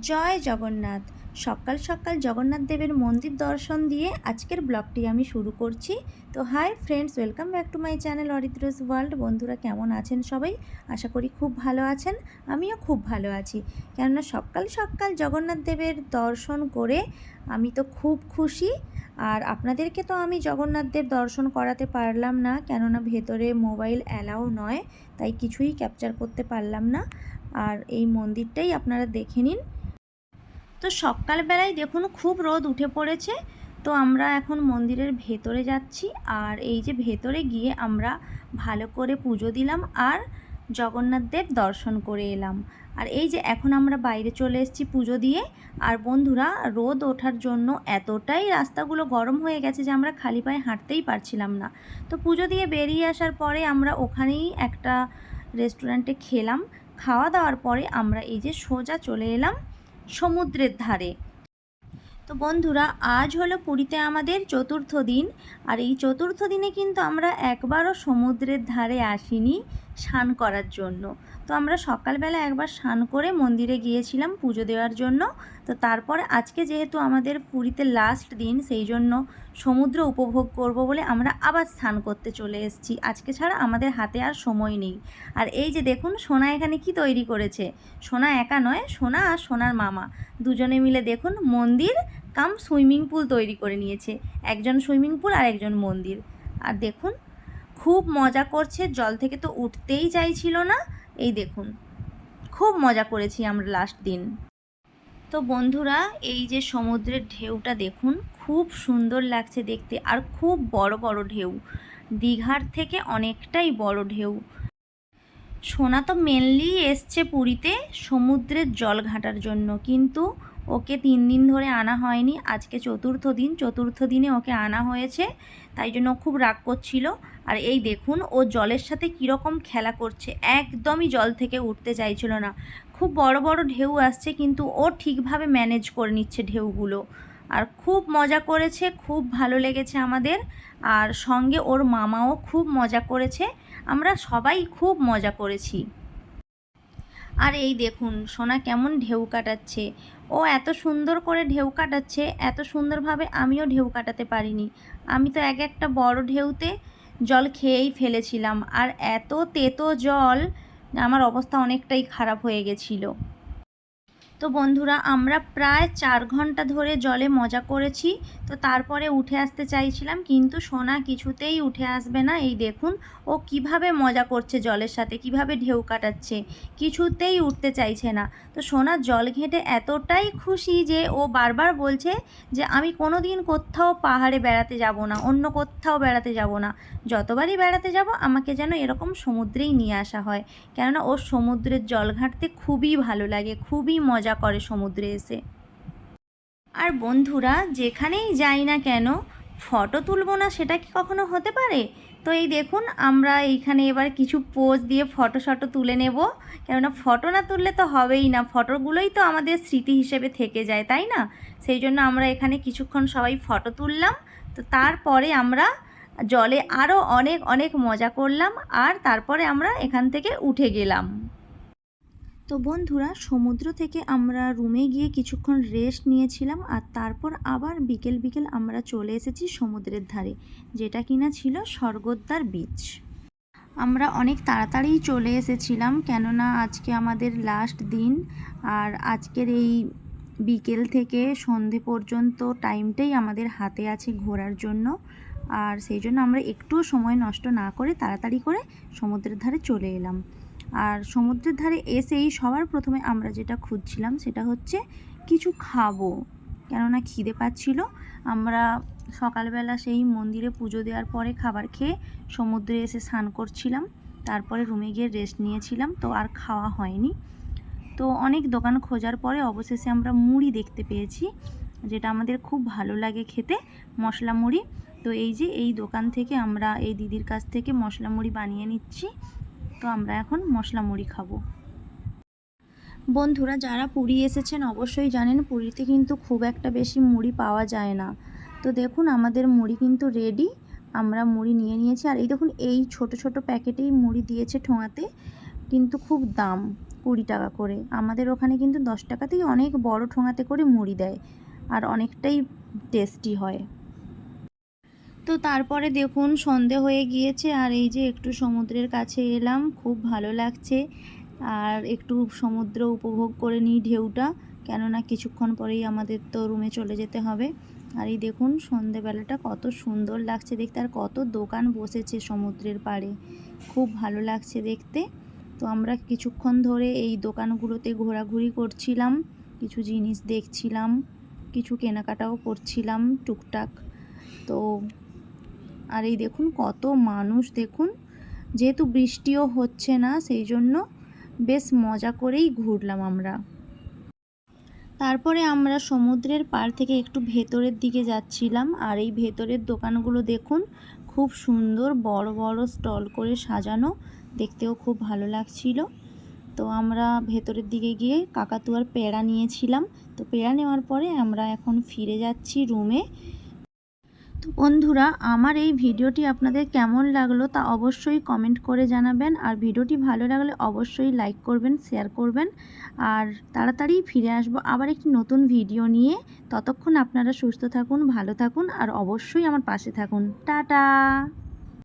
জয় জগন্নাথ। সকাল সকাল জগন্নাথ দেবের মন্দির দর্শন দিয়ে আজকের ব্লগটি আমি শুরু করছি। তো hi friends, welcome back to my channel Aritra's world. বন্ধুরা কেমন আছেন সবাই? আশা করি খুব ভালো আছেন। আমিও খুব ভালো আছি, কেননা সকাল সকাল জগন্নাথ দেবের দর্শন করে আমি তো খুব খুশি। আর আপনাদেরকে তো আমি জগন্নাথ দেব দর্শন করাতে পারলাম না, কেননা ভেতরে মোবাইল অ্যালাউ নয়, তাই কিছুই ক্যাপচার করতে পারলাম না। আর এই মন্দিরটাই আপনারা দেখে নিন। তো সকালবেলায় দেখুন খুব রোদ উঠে পড়েছে। তো আমরা এখন মন্দিরের ভেতরে যাচ্ছি, আর এই যে ভেতরে গিয়ে আমরা ভালো করে পুজো দিলাম আর জগন্নাথ দেব দর্শন করে এলাম। আর এই যে এখন আমরা বাইরে চলে এসেছি পুজো দিয়ে। আর বন্ধুরা, রোদ ওঠার জন্য এতটাই রাস্তাগুলো গরম হয়ে গেছে যে আমরা খালি পায়ে হাঁটতেই পারছিলাম না। তো পুজো দিয়ে বেরিয়ে আসার পরে আমরা ওখানেই একটা রেস্টুরেন্টে খেলাম। খাওয়া দাওয়ার পরে আমরা এই যে সোজা চলে এলাম সমুদ্রের ধারে। তো বন্ধুরা, আজ হলো পুরীতে আমাদের চতুর্থ দিন। আর এই চতুর্থ দিনে কিন্তু আমরা একবারও সমুদ্রের ধারে আসিনি স্নান করার জন্য। তো আমরা সকালবেলা একবার স্নান করে মন্দিরে গিয়েছিলাম পুজো দেওয়ার জন্য। তো তারপরে আজকে যেহেতু আমাদের পুরীতে লাস্ট দিন, সেই জন্য সমুদ্র উপভোগ করব বলে আমরা আবার স্নান করতে চলে এসেছি। আজকে ছাড়া আমাদের হাতে আর সময় নেই। আর এই যে দেখুন, সোনা এখানে কি তৈরি করেছে। সোনা একা নয়, সোনা আর সোনার মামা দুজনে মিলে দেখুন মন্দির কাম সুইমিং পুল তৈরি করে নিয়েছে। একজন সুইমিং পুল আর একজন মন্দির। আর দেখুন খুব মজা করছে, জল থেকে তো উঠতেই চাইছিল না। এই দেখুন, খুব মজা করেছি আমরা লাস্ট দিন। তো বন্ধুরা, এই যে সমুদ্রের ঢেউটা দেখুন, খুব সুন্দর লাগছে দেখতে, আর খুব বড় বড় ঢেউ, দীঘার থেকে অনেকটাই বড় ঢেউ। সোনা তো মেনলি এসছে পুরীতে সমুদ্রের জল ঘাঁটার জন্য, কিন্তু ওকে 3 দিন ধরে আনা হয়নি। আজকে চতুর্থ দিন, চতুর্থ দিনে ওকে আনা হয়েছে, তাই জন্য খুব রাগ করছিল। আর এই দেখুন ও জলের সাথে কীরকম খেলা করছে, একদমই জল থেকে উঠতে চাইছিল না। খুব বড় বড় ঢেউ আসছে, কিন্তু ও ঠিকভাবে ম্যানেজ করে নিচ্ছে ঢেউগুলো। আর খুব মজা করেছে, খুব ভালো লেগেছে আমাদের। আর সঙ্গে ওর মামাও খুব মজা করেছে, আমরা সবাই খুব মজা করেছি। আর এই দেখুন সোনা কেমন ঢেউ কাটাচ্ছে। ও এত সুন্দর করে ঢেউ কাটাচ্ছে, এত সুন্দরভাবে আমিও ঢেউ কাটাতে পারিনি। আমি তো এক একটা বড় ঢেউতে জল খেয়েই ফেলেছিলাম, আর এত তেতো জল, আমার অবস্থা অনেকটাই খারাপ হয়ে গেছিলো। তো বন্ধুরা, আমরা প্রায় 4 ঘন্টা ধরে জলে মজা করেছি। তো তারপরে উঠে আসতে চাইছিলাম, কিন্তু সোনা কিছুতেই উঠে আসবে না। এই দেখুন ও কিভাবে মজা করছে জলের সাথে, কিভাবে ঢেউ কাটাচ্ছে, কিছুতেই উঠতে চাইছে না। তো সোনা জল ঘেঁটে এতটাই খুশি যে ও বারবার বলছে যে আমি কোনো দিন কোথাও পাহাড়ে বেড়াতে যাব না, অন্য কোথাও বেড়াতে যাব না। যতবারই বেড়াতে যাব আমাকে যেন এরকম সমুদ্রেই নিয়ে আসা হয়, কেননা ওর সমুদ্রের জল ঘাঁটতে খুবই ভালো লাগে, খুবই মজা করে সমুদ্রে এসে। আর বন্ধুরা, যেখানেই যাই না কেন ফটো তুলবো না সেটা কি কখনো হতে পারে? তো এই দেখুন আমরা এইখানে এবার কিছু পোজ দিয়ে ফটো তুলে নেব, কেননা ফটো না তুললে তো হবেই না, ফটোগুলোই তো আমাদের স্মৃতি হিসেবে থেকে যায়, তাই না? সেই জন্য আমরা এখানে কিছুক্ষণ সবাই ফটো তুললাম। তো তারপরে আমরা জলে আরও অনেক অনেক মজা করলাম, আর তারপরে আমরা এখান থেকে উঠে গেলাম। তো বন্ধুরা, সমুদ্র থেকে আমরা রুমে গিয়ে কিছুক্ষণ রেস্ট নিয়েছিলাম, আর তারপর আবার বিকেল বিকেল আমরা চলে এসেছি সমুদ্রের ধারে, যেটা কিনা ছিল স্বর্গদ্বার বিচ। আমরা অনেক তাড়াতাড়ি চলে এসেছিলাম, কেননা আজকে আমাদের লাস্ট দিন। আর আজকের এই বিকেল থেকে সন্ধে পর্যন্ত টাইমটাই আমাদের হাতে আছে ঘোরার জন্য। আর সেই জন্য আমরা একটুও সময় নষ্ট না করে তাড়াতাড়ি করে সমুদ্রের ধারে চলে এলাম। আর সমুদ্রের ধারে এসেই সবার প্রথমে আমরা যেটা খুঁজছিলাম সেটা হচ্ছে কিছু খাবো, কেননা খিদে পাচ্ছিল। আমরা সকালবেলা সেই মন্দিরে পুজো দেওয়ার পরে খাবার খেয়ে সমুদ্রে এসে স্নান করছিলাম, তারপরে রুমে গিয়ে রেস্ট নিয়েছিলাম, তো আর খাওয়া হয়নি। তো অনেক দোকান খোঁজার পরে অবশেষে আমরা মুড়ি দেখতে পেয়েছি, যেটা আমাদের খুব ভালো লাগে খেতে, মশলা মুড়ি। তো এই যে এই দোকান থেকে আমরা এই দিদির কাছ থেকে মশলা মুড়ি বানিয়ে নিচ্ছি। তো আমরা এখন মশলা মুড়ি খাবো। বন্ধুরা, যারা পুরী এসেছেন অবশ্যই জানেন পুরীতে কিন্তু খুব একটা বেশি মুড়ি পাওয়া যায় না। তো দেখুন আমাদের মুড়ি কিন্তু রেডি, আমরা মুড়ি নিয়ে নিয়েছি। আর এই দেখুন এই ছোট ছোট প্যাকেটেই মুড়ি দিয়েছে ঠোঙাতে, কিন্তু খুব দাম। 20 টাকা করে। আমাদের ওখানে কিন্তু 10 টাকাতেই অনেক বড় ঠোঙাতে করে মুড়ি দেয়, আর অনেকটাই টেস্টি হয়। তো তারপরে দেখুন সন্ধে হয়ে গিয়েছে, আর এই যে একটু সমুদ্রের কাছে এলাম, খুব ভালো লাগছে। আর একটু সমুদ্র উপভোগ করে নিই ঢেউটা, কেননা কিছুক্ষণ পরেই আমাদের তো রুমে চলে যেতে হবে। আর এই দেখুন সন্ধেবেলাটা কত সুন্দর লাগছে দেখতে, আর কত দোকান বসেছে সমুদ্রের পাড়ে, খুব ভালো লাগছে দেখতে। তো আমরা কিছুক্ষণ ধরে এই দোকানগুলোতে ঘোরাঘুরি করছিলাম, কিছু জিনিস দেখছিলাম, কিছু কেনাকাটাও করছিলাম টুকটাক। তো আর এই দেখুন কত মানুষ দেখুন, যেহেতু বৃষ্টিও হচ্ছে না সেই জন্য বেশ মজা করেই ঘুরলাম আমরা। তারপরে আমরা সমুদ্রের পাড় থেকে একটু ভেতরের দিকে যাচ্ছিলাম, আর এই ভেতরের দোকানগুলো দেখুন খুব সুন্দর বড় বড় স্টল করে সাজানো, দেখতেও খুব ভালো লাগছিল। তো আমরা ভেতরের দিকে গিয়ে কাকাতুয়ার পেড়া নিয়েছিলাম। তো পেড়া নেওয়ার পরে আমরা এখন ফিরে যাচ্ছি রুমে। তো বন্ধুরা, আমার এই ভিডিওটি আপনাদের কেমন লাগলো তা অবশ্যই কমেন্ট করে জানাবেন, আর ভিডিওটি ভালো লাগলে অবশ্যই লাইক করবেন, শেয়ার করবেন। আর তাড়াতাড়ি ফিরে আসবো আবার একটি নতুন ভিডিও নিয়ে। ততক্ষণ আপনারা সুস্থ থাকুন, ভালো থাকুন, আর অবশ্যই আমার পাশে থাকুন। টাটা।